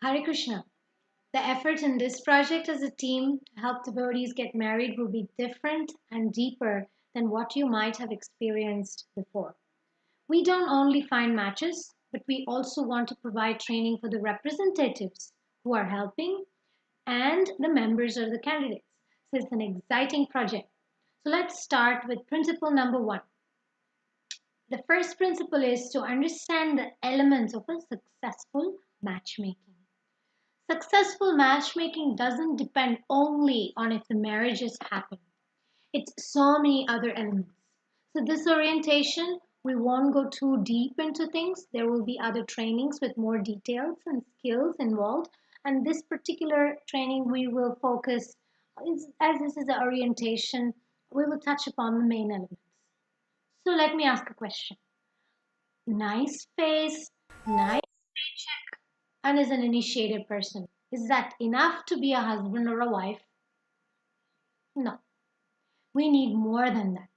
Hare Krishna. The effort in this project as a team to help devotees get married will be different and deeper than what you might have experienced before. We don't only find matches, but we also want to provide training for the representatives who are helping and the members of the candidates. So it's an exciting project. So let's start with principle number one. The first principle is to understand the elements of a successful matchmaking. Successful matchmaking doesn't depend only on if the marriages happen. It's so many other elements. So this orientation, we won't go too deep into things. There will be other trainings with more details and skills involved. And this particular training, we will focus, as this is the orientation, we will touch upon the main elements. So let me ask a question. Nice face, nice paycheck, and is an initiated person. Is that enough to be a husband or a wife? No. We need more than that.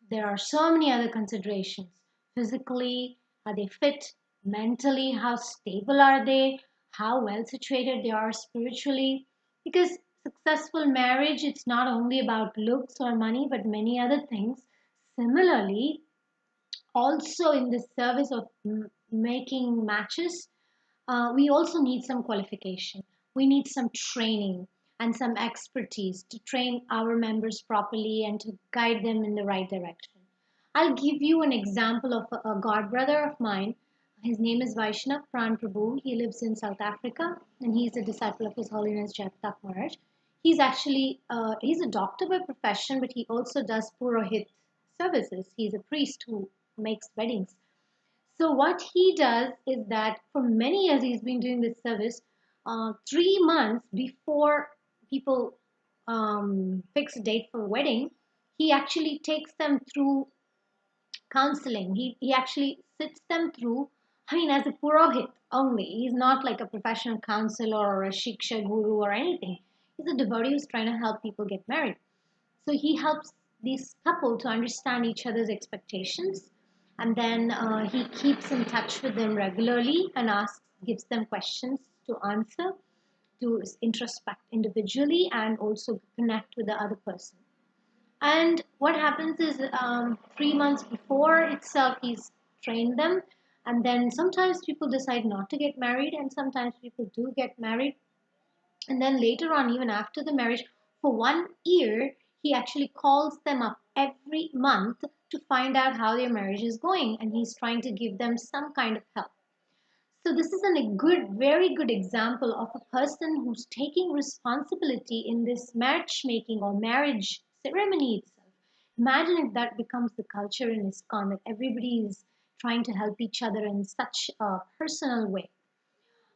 There are so many other considerations. Physically, are they fit? Mentally, how stable are they? How well situated they are spiritually? Because successful marriage, it's not only about looks or money, but many other things. Similarly, also in the service of making matches, we also need some qualification. We need some training and some expertise to train our members properly and to guide them in the right direction. I'll give you an example of a god brother of mine. His name is Vaishnav Pran Prabhu. He lives in South Africa and he's a disciple of His Holiness Jagtak Maharaj. He's a doctor by profession, but he also does Purohit services. He's a priest who makes weddings. So what he does is that for many years he's been doing this service. 3 months before people fix a date for a wedding, he actually takes them through counseling. He actually sits them through. I mean, as a purohit only. He's not like a professional counselor or a shiksha guru or anything. He's a devotee who's trying to help people get married. So he helps this couple to understand each other's expectations, and then he keeps in touch with them regularly and gives them questions to answer, to introspect individually and also connect with the other person. And what happens is 3 months before itself, he's trained them. And then sometimes people decide not to get married, and sometimes people do get married. And then later on, even after the marriage, for 1 year, he actually calls them up every month to find out how their marriage is going. And he's trying to give them some kind of help. So this is a very good example of a person who's taking responsibility in this matchmaking or marriage ceremony itself. Imagine if that becomes the culture in ISKCON, that everybody is trying to help each other in such a personal way.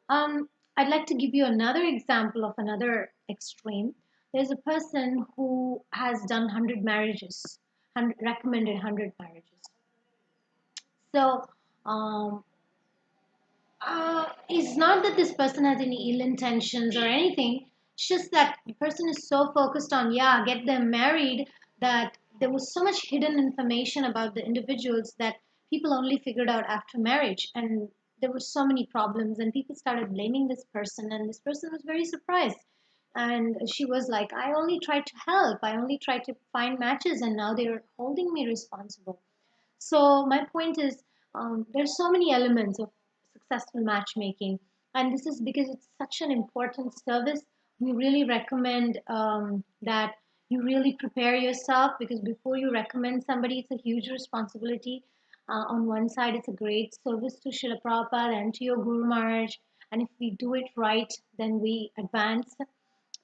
I'd like to give you another example of another extreme. There's a person who has done 100 marriages, 100, recommended 100 marriages. So um, it's not that this person has any ill intentions or anything. It's just that the person is so focused on, yeah, get them married, that there was so much hidden information about the individuals that people only figured out after marriage. And there were so many problems, and people started blaming this person, and this person was very surprised. And she was like, I only tried to help, I only tried to find matches, and now they're holding me responsible. So my point is, there's so many elements of successful matchmaking, and this is because it's such an important service. We really recommend that you really prepare yourself, because before you recommend somebody, it's a huge responsibility. On one side, it's a great service to Srila Prabhupada and to your Guru Maharaj, and if we do it right, then we advance.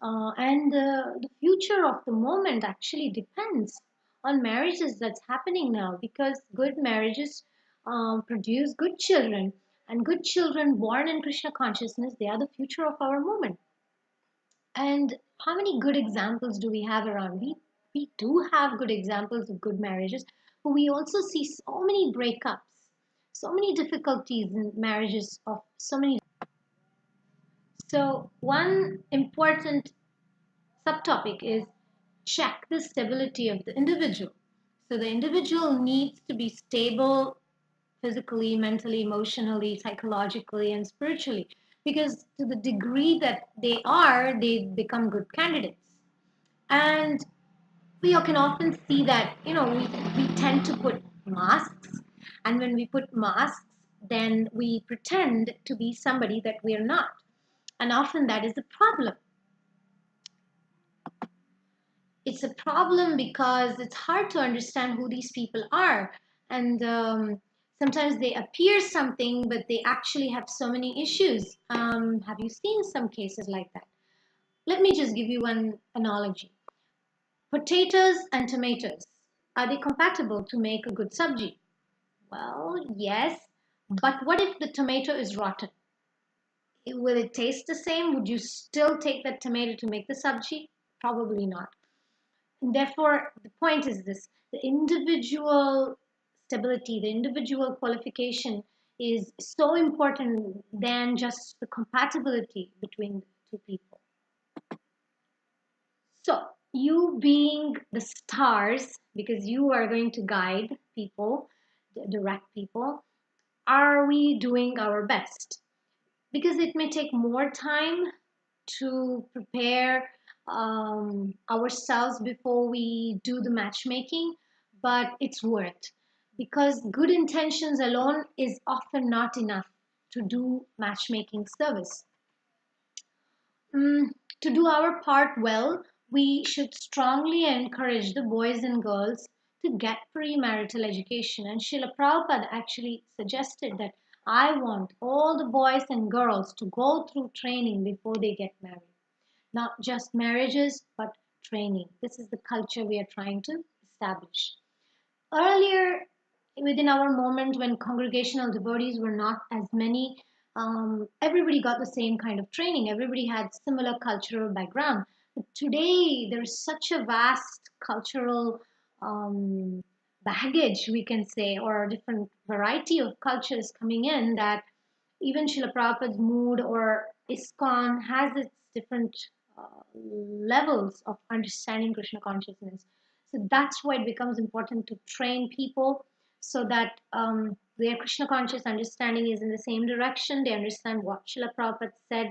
And the future of the moment actually depends on marriages that's happening now, because good marriages produce good children, and good children born in Krishna consciousness, they are the future of our moment. And how many good examples do we have around? We do have good examples of good marriages, but we also see so many breakups, so many difficulties in marriages of so many. So one important subtopic is check the stability of the individual. So the individual needs to be stable physically, mentally, emotionally, psychologically, and spiritually. because to the degree that they are, they become good candidates. And we can often see that, we tend to put masks, and when we put masks, then we pretend to be somebody that we are not. And often that is a problem. It's a problem because it's hard to understand who these people are. And sometimes they appear something, but they actually have so many issues. Have you seen some cases like that? Let me just give you one analogy. Potatoes and tomatoes. Are they compatible to make a good sabji? Well, yes. But what if the tomato is rotten? Will it taste the same? Would you still take that tomato to make the sabji? Probably not. And therefore, the point is this: the individual stability, the individual qualification is so important than just the compatibility between two people. So, you being the stars, because you are going to guide people, direct people, are we doing our best? Because it may take more time to prepare ourselves before we do the matchmaking, but it's worth, because good intentions alone is often not enough to do matchmaking service. Mm, to do our part well, we should strongly encourage the boys and girls to get premarital education. And Srila Prabhupada actually suggested that I want all the boys and girls to go through training before they get married. Not just marriages, but training. This is the culture we are trying to establish. Earlier, within our moment when congregational devotees were not as many, everybody got the same kind of training. Everybody had similar cultural background. But today, there's such a vast cultural um, baggage, we can say, or a different variety of cultures coming in, that even Srila Prabhupada's mood or ISKCON has its different levels of understanding Krishna consciousness. So that's why it becomes important to train people so that their Krishna conscious understanding is in the same direction. They understand what Srila Prabhupada said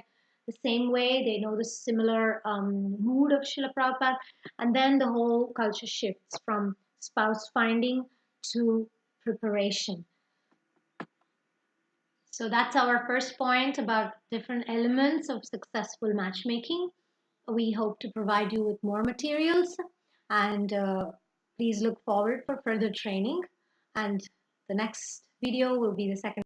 the same way. They know the similar mood of Srila Prabhupada. And then the whole culture shifts from spouse finding to preparation. So that's our first point about different elements of successful matchmaking. We hope to provide you with more materials, and please look forward for further training. And the next video will be the second